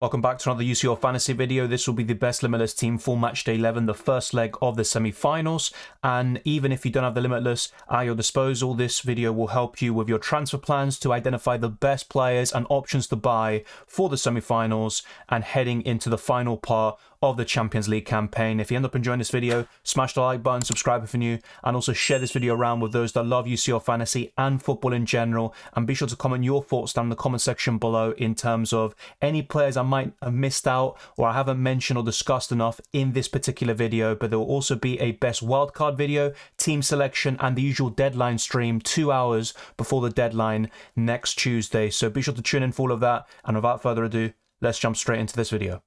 Welcome back to another UCL Fantasy video. This will be the best Limitless team for Matchday 11, the first leg of the semi-finals. And even if you don't have the Limitless at your disposal, this video will help you with your transfer plans to identify the best players and options to buy for the semi-finals and heading into the final part of the Champions League campaign. If you end up enjoying this video, smash the like button, subscribe if you're new, and also share this video around with those that love UCL Fantasy and football in general. And be sure to comment your thoughts down in the comment section below in terms of any players I might have missed out or I haven't mentioned or discussed enough in this particular video. But there will also be a best wildcard video, team selection, and the usual deadline stream 2 hours before the deadline next Tuesday. So be sure to tune in for all of that. And without further ado, let's jump straight into this video.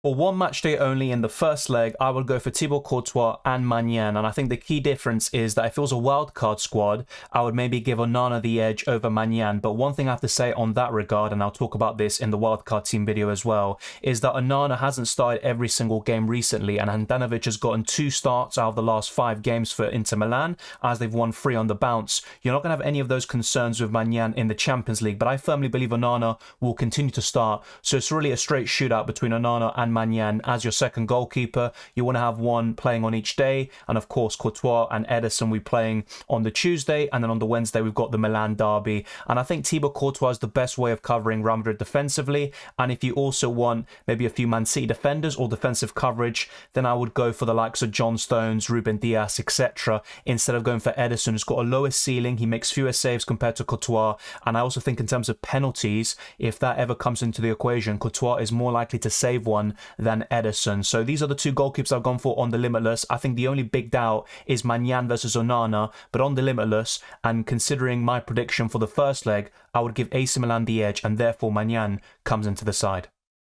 For one match day only in the first leg, I would go for Thibaut Courtois and Maignan. And I think the key difference is that if it was a wildcard squad, I would maybe give Onana the edge over Maignan. But one thing I have to say on that regard, and I'll talk about this in the wildcard team video as well, is that Onana hasn't started every single game recently. And Handanovic has gotten 2 starts out of the last 5 games for Inter Milan, as they've won 3 on the bounce. You're not going to have any of those concerns with Maignan in the Champions League. But I firmly believe Onana will continue to start. So it's really a straight shootout between Onana and Maignan as your second goalkeeper. You want to have one playing on each day, and of course Courtois and Ederson will be playing on the Tuesday, and then on the Wednesday we've got the Milan derby. And I think Thibaut Courtois is the best way of covering Real Madrid defensively. And if you also want maybe a few Man City defenders or defensive coverage, then I would go for the likes of John Stones, Ruben Dias, etc., instead of going for Ederson, who's got a lower ceiling. He makes fewer saves compared to Courtois. And I also think in terms of penalties, if that ever comes into the equation, Courtois is more likely to save one than Ederson. So these are the 2 goalkeepers I've gone for on the Limitless. I think the only big doubt is Maignan versus Onana, but on the Limitless, and considering my prediction for the first leg, I would give AC Milan the edge, and therefore Maignan comes into the side.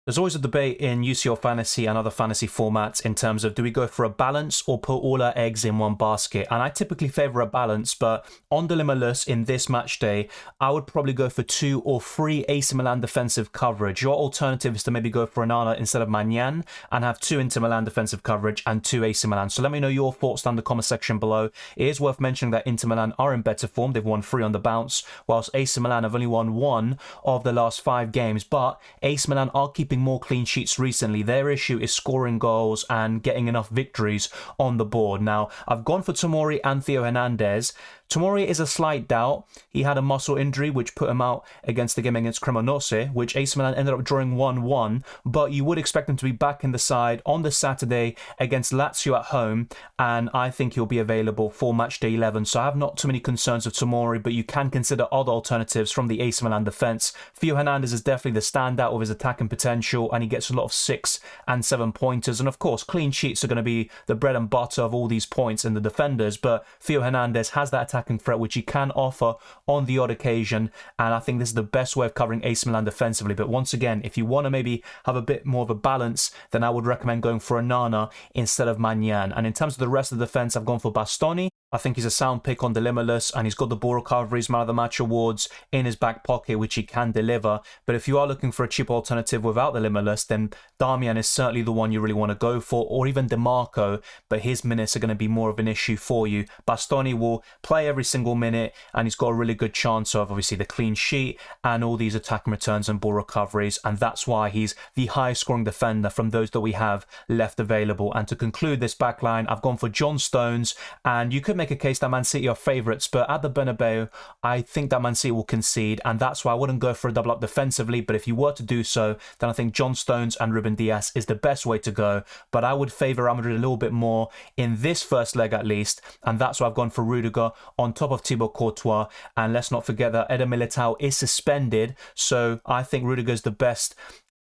There's always a debate in UCL Fantasy and other fantasy formats in terms of do we go for a balance or put all our eggs in one basket. And I typically favour a balance, but on the Limitless in this match day, I would probably go for 2 or 3 AC Milan defensive coverage. Your alternative is to maybe go for Onana instead of Maignan and have 2 Inter Milan defensive coverage and 2 AC Milan. So let me know your thoughts down in the comment section below. It is worth mentioning that Inter Milan are in better form. They've won 3 on the bounce, whilst AC Milan have only won 1 of the last 5 games. But AC Milan are keeping more clean sheets recently. Their issue is scoring goals and getting enough victories on the board. Now, I've gone for Tomori and Theo Hernandez. Tomori is a slight doubt. He had a muscle injury which put him out against the game against Cremonese, which AC Milan ended up drawing 1-1, but you would expect him to be back in the side on the Saturday against Lazio at home, and I think he'll be available for matchday 11. So I have not too many concerns with Tomori, but you can consider other alternatives from the AC Milan defence. Theo Hernandez is definitely the standout with his attacking potential, and he gets a lot of 6 and 7 pointers. And of course, clean sheets are going to be the bread and butter of all these points in the defenders, but Theo Hernandez has that attacking threat which he can offer on the odd occasion, and I think this is the best way of covering AC Milan defensively. But once again, if you want to maybe have a bit more of a balance, then I would recommend going for Onana instead of Maignan. And in terms of the rest of the defence, I've gone for Bastoni. I think he's a sound pick on the Limitless, and he's got the ball recoveries, man of the match awards in his back pocket, which he can deliver. But if you are looking for a cheap alternative without the Limitless, then Darmian is certainly the one you really want to go for, or even DeMarco, but his minutes are going to be more of an issue for you. Bastoni will play every single minute, and he's got a really good chance of obviously the clean sheet and all these attacking returns and ball recoveries, and that's why he's the highest scoring defender from those that we have left available. And to conclude this backline, I've gone for John Stones, and you could make a case that Man City are favourites, but at the Bernabeu, I think that Man City will concede, and that's why I wouldn't go for a double up defensively. But if you were to do so, then I think John Stones and Ruben Dias is the best way to go. But I would favour Real Madrid a little bit more in this first leg at least, and that's why I've gone for Rudiger on top of Thibaut Courtois. And let's not forget that Eder Militao is suspended, so I think Rudiger is the best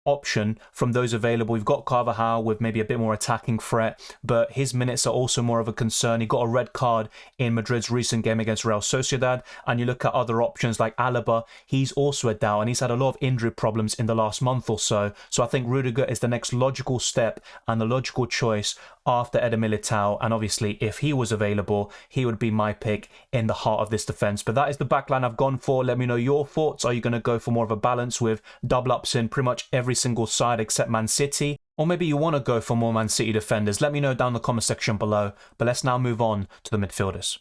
option from those available. We've got Carvajal with maybe a bit more attacking threat, but his minutes are also more of a concern. He got a red card in Madrid's recent game against Real Sociedad, and you look at other options like Alaba, he's also a doubt, and he's had a lot of injury problems in the last month or so. So I think Rudiger is the next logical step and the logical choice after Eder Militao, and obviously if he was available, he would be my pick in the heart of this defence. But that is the backline I've gone for. Let me know your thoughts. Are you going to go for more of a balance with double ups in pretty much every single side except Man City? Or maybe you want to go for more Man City defenders? Let me know down in the comment section below. But let's now move on to the midfielders.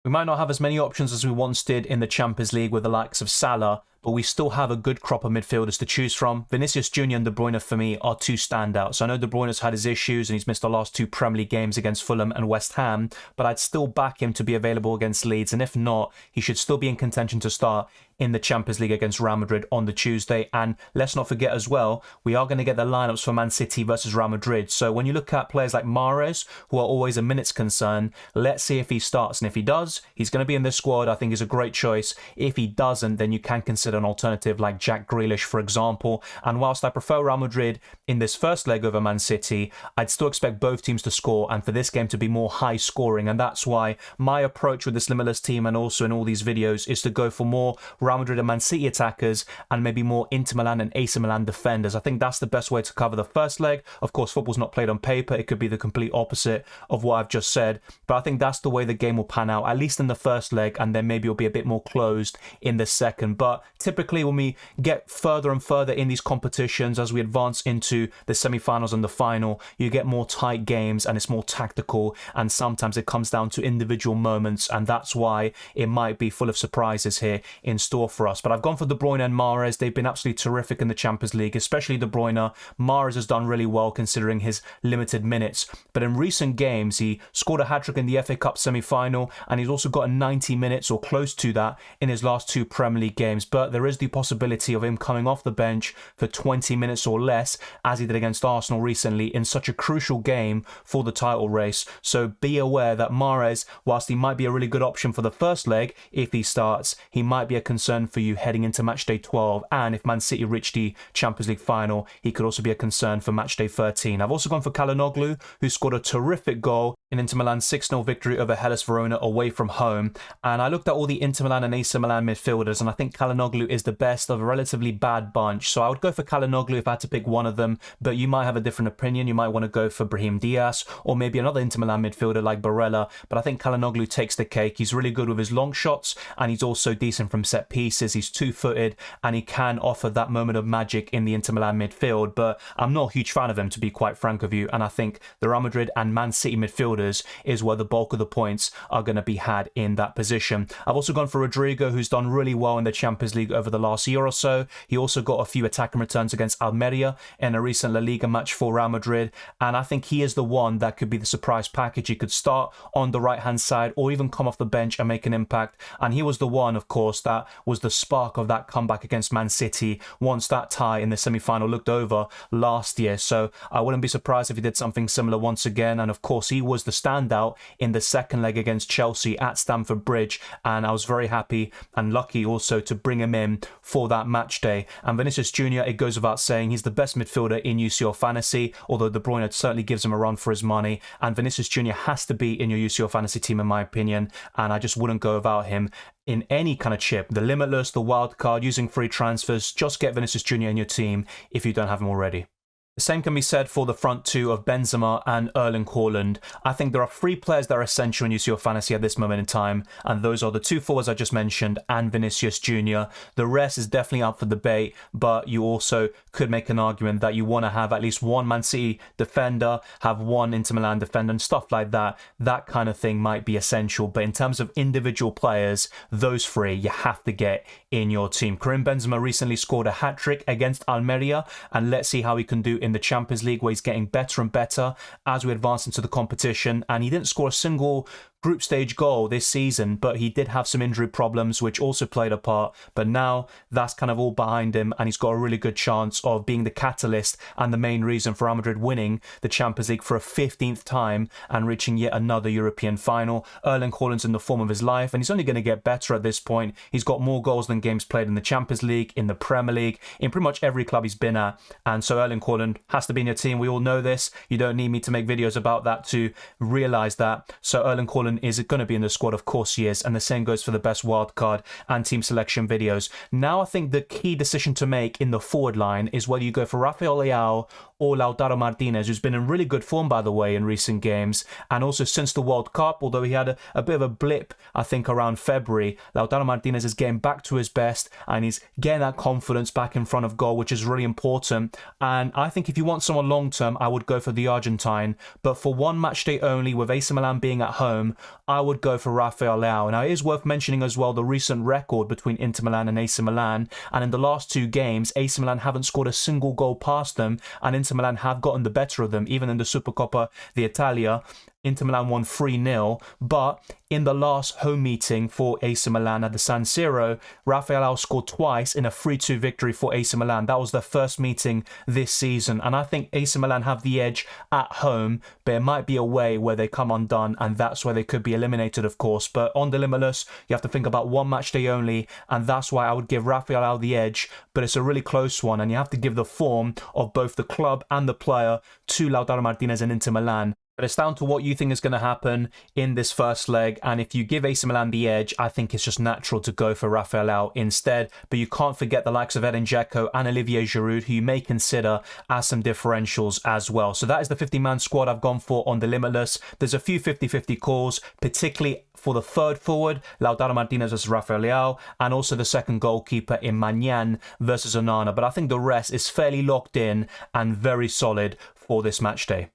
We might not have as many options as we once did in the Champions League with the likes of Salah, but we still have a good crop of midfielders to choose from. Vinicius Jr. and De Bruyne for me are two standouts. I know De Bruyne's had his issues and he's missed the last two Premier League games against Fulham and West Ham, but I'd still back him to be available against Leeds, and if not, he should still be in contention to start in the Champions League against Real Madrid on the Tuesday. And let's not forget as well, we are going to get the lineups for Man City versus Real Madrid. So when you look at players like Mahrez, who are always a minutes concern, let's see if he starts. And if he does, he's going to be in this squad. I think he's a great choice. If he doesn't, then you can consider an alternative like Jack Grealish, for example. And whilst I prefer Real Madrid in this first leg over Man City, I'd still expect both teams to score and for this game to be more high scoring. And that's why my approach with this Limitless team and also in all these videos is to go for more Real Madrid and Man City attackers and maybe more Inter Milan and AC Milan defenders. I think that's the best way to cover the first leg. Of course, football's not played on paper. It could be the complete opposite of what I've just said. But I think that's the way the game will pan out, at least in the first leg, and then maybe it'll be a bit more closed in the second. But typically when we get further and further in these competitions, as we advance into the semi-finals and the final, you get more tight games and it's more tactical, and sometimes it comes down to individual moments, and that's why it might be full of surprises here in store for us. But I've gone for De Bruyne and Mahrez. They've been absolutely terrific in the Champions League, especially De Bruyne. Mahrez has done really well considering his limited minutes. But in recent games, he scored a hat-trick in the FA Cup semi-final, and he's also gotten 90 minutes or close to that in his last two Premier League games. But there is the possibility of him coming off the bench for 20 minutes or less, as he did against Arsenal recently in such a crucial game for the title race. So be aware that Mahrez, whilst he might be a really good option for the first leg, if he starts, he might be a concern for you heading into Matchday 12, and if Man City reach the Champions League final, he could also be a concern for Matchday 13. I've also gone for Çalhanoğlu, who scored a terrific goal in Inter Milan's 6-0 victory over Hellas Verona away from home. And I looked at all the Inter Milan and AC Milan midfielders, and I think Çalhanoğlu is the best of a relatively bad bunch. So I would go for Çalhanoğlu if I had to pick one of them, but you might have a different opinion. You might want to go for Brahim Diaz or maybe another Inter Milan midfielder like Barella, but I think Çalhanoğlu takes the cake. He's really good with his long shots, and he's also decent from set pieces. He's two-footed, and he can offer that moment of magic in the Inter Milan midfield, but I'm not a huge fan of him, to be quite frank with you, and I think the Real Madrid and Man City midfielders is where the bulk of the points are going to be had in that position. I've also gone for Rodrigo, who's done really well in the Champions League over the last year or so. He also got a few attacking returns against Almeria in a recent La Liga match for Real Madrid, and I think he is the one that could be the surprise package. He could start on the right-hand side or even come off the bench and make an impact, and he was the one, of course, that was the spark of that comeback against Man City once that tie in the semi-final looked over last year. So I wouldn't be surprised if he did something similar once again. And of course, he was the standout in the second leg against Chelsea at Stamford Bridge, and I was very happy and lucky also to bring him in for that match day. And Vinicius Jr., it goes without saying, he's the best midfielder in UCL Fantasy, although De Bruyne certainly gives him a run for his money, and Vinicius Jr. has to be in your UCL Fantasy team in my opinion, and I just wouldn't go without him in any kind of chip. The Limitless, the wild card, using free transfers, just get Vinicius Jr. in your team if you don't have him already. The same can be said for the front two of Benzema and Erling Haaland. I think there are three players that are essential in UCL Fantasy at this moment in time, and those are the two forwards I just mentioned and Vinicius Jr. The rest is definitely up for debate, but you also could make an argument that you want to have at least one Man City defender, have one Inter Milan defender, and stuff like that. That kind of thing might be essential, but in terms of individual players, those three you have to get in your team. Karim Benzema recently scored a hat-trick against Almeria, and let's see how he can do in the Champions League, where he's getting better and better as we advance into the competition. And he didn't score a single group stage goal this season, but he did have some injury problems which also played a part, but now that's kind of all behind him, and he's got a really good chance of being the catalyst and the main reason for Real Madrid winning the Champions League for a 15th time and reaching yet another European final. Erling Haaland's in the form of his life, and he's only going to get better at this point. He's got more goals than games played in the Champions League, in the Premier League, in pretty much every club he's been at, and so Erling Haaland has to be in your team. We all know this. You don't need me to make videos about that to realise that. So Erling Haaland is going to be in the squad, of course he is, and the same goes for the best wildcard and team selection videos. Now I think the key decision to make in the forward line is whether you go for Rafael Leao or Lautaro Martinez, who's been in really good form, by the way, in recent games, and also since the World Cup, although he had a bit of a blip, I think, around February. Lautaro Martinez is getting back to his best, and he's getting that confidence back in front of goal, which is really important. And I think if you want someone long-term, I would go for the Argentine, but for one match day only, with AC Milan being at home, I would go for Rafael Leao. Now, it is worth mentioning as well the recent record between Inter Milan and AC Milan. And in the last 2 games, AC Milan haven't scored a single goal past them, and Inter Milan have gotten the better of them. Even in the Supercoppa d'Italia, Inter Milan won 3-0, but in the last home meeting for AC Milan at the San Siro, Rafael Leao scored twice in a 3-2 victory for AC Milan. That was their first meeting this season, and I think AC Milan have the edge at home, but it might be away where they come undone, and that's where they could be eliminated, of course. But on the Limitless, you have to think about one match day only, and that's why I would give Rafael Leao the edge, but it's a really close one, and you have to give the form of both the club and the player to Lautaro Martinez and Inter Milan. But it's down to what you think is going to happen in this first leg. And if you give AC Milan the edge, I think it's just natural to go for Rafael Leao instead. But you can't forget the likes of Edin Dzeko and Olivier Giroud, who you may consider as some differentials as well. So that is the 50-man squad I've gone for on the Limitless. There's a few 50-50 calls, particularly for the third forward, Lautaro Martinez versus Rafael Leao, and also the second goalkeeper in Maignan versus Onana. But I think the rest is fairly locked in and very solid for this match day.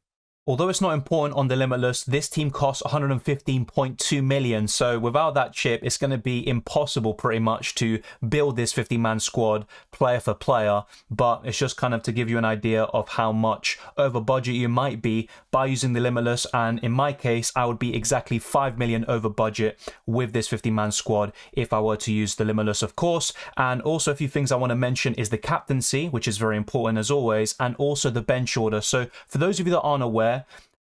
Although it's not important on the Limitless, this team costs 115.2 million, so without that chip, it's going to be impossible pretty much to build this 50-man squad player for player, but it's just kind of to give you an idea of how much over budget you might be by using the Limitless, and in my case, I would be exactly 5 million over budget with this 50-man squad if I were to use the Limitless, of course. And also a few things I want to mention is the captaincy, which is very important as always, and also the bench order. So for those of you that aren't aware,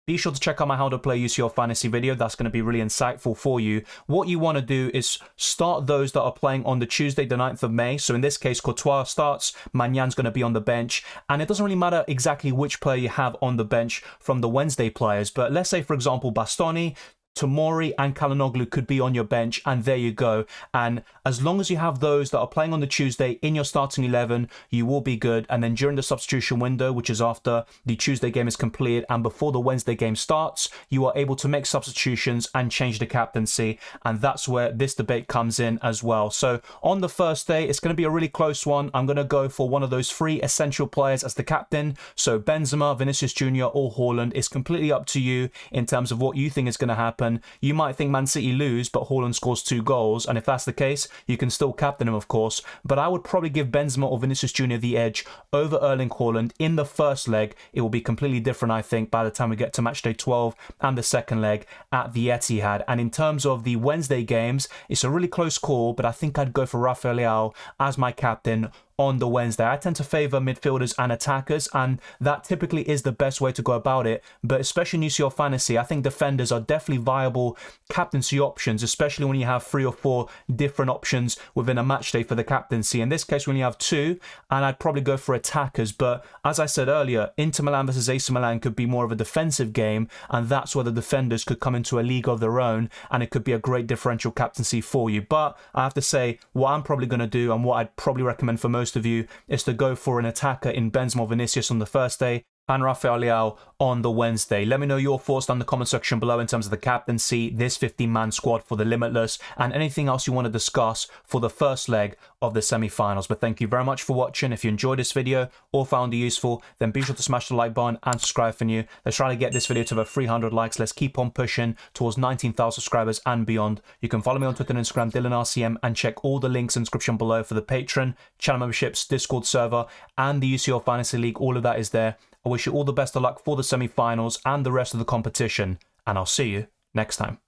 be sure to check out my How to Play UCL Fantasy video. That's going to be really insightful for you. What you want to do is start those that are playing on the Tuesday, the 9th of May. So in this case, Courtois starts, Magnan's going to be on the bench. And it doesn't really matter exactly which player you have on the bench from the Wednesday players. But let's say, for example, Bastoni, Tomori and Calhanoglu could be on your bench, and there you go. And as long as you have those that are playing on the Tuesday in your starting 11, you will be good. And then during the substitution window, which is after the Tuesday game is completed and before the Wednesday game starts, you are able to make substitutions and change the captaincy. And that's where this debate comes in as well. So on the first day, it's going to be a really close one. I'm going to go for one of those 3 essential players as the captain. So Benzema, Vinicius Jr. or Haaland. It's completely up to you in terms of what you think is going to happen. You might think Man City lose, but Haaland scores 2 goals. And if that's the case, you can still captain him, of course. But I would probably give Benzema or Vinicius Jr. the edge over Erling Haaland in the first leg. It will be completely different, I think, by the time we get to match day 12 and the second leg at the Etihad. And in terms of the Wednesday games, it's a really close call, but I think I'd go for Rafael Leao as my captain on the Wednesday. I tend to favour midfielders and attackers, and that typically is the best way to go about it. But especially in UCL Fantasy, I think defenders are definitely viable captaincy options, especially when you have 3 or 4 different options within a match day for the captaincy. In this case, we only have 2, and I'd probably go for attackers. But as I said earlier, Inter Milan versus AC Milan could be more of a defensive game, and that's where the defenders could come into a league of their own, and it could be a great differential captaincy for you. But I have to say, what I'm probably going to do, and what I'd probably recommend for most of you, is to go for an attacker in Benzema or Vinicius on the first day and Rafael Leao on the Wednesday. Let me know your thoughts down in the comment section below in terms of the captaincy, this 15-man squad for the Limitless, and anything else you want to discuss for the first leg of the semi-finals. But thank you very much for watching. If you enjoyed this video or found it useful, then be sure to smash the like button and subscribe for new. Let's try to get this video to over 300 likes. Let's keep on pushing towards 19,000 subscribers and beyond. You can follow me on Twitter and Instagram, DylanRCM, and check all the links in the description below for the Patreon, channel memberships, Discord server, and the UCL Fantasy League. All of that is there. I wish you all the best of luck for the semi-finals and the rest of the competition, and I'll see you next time.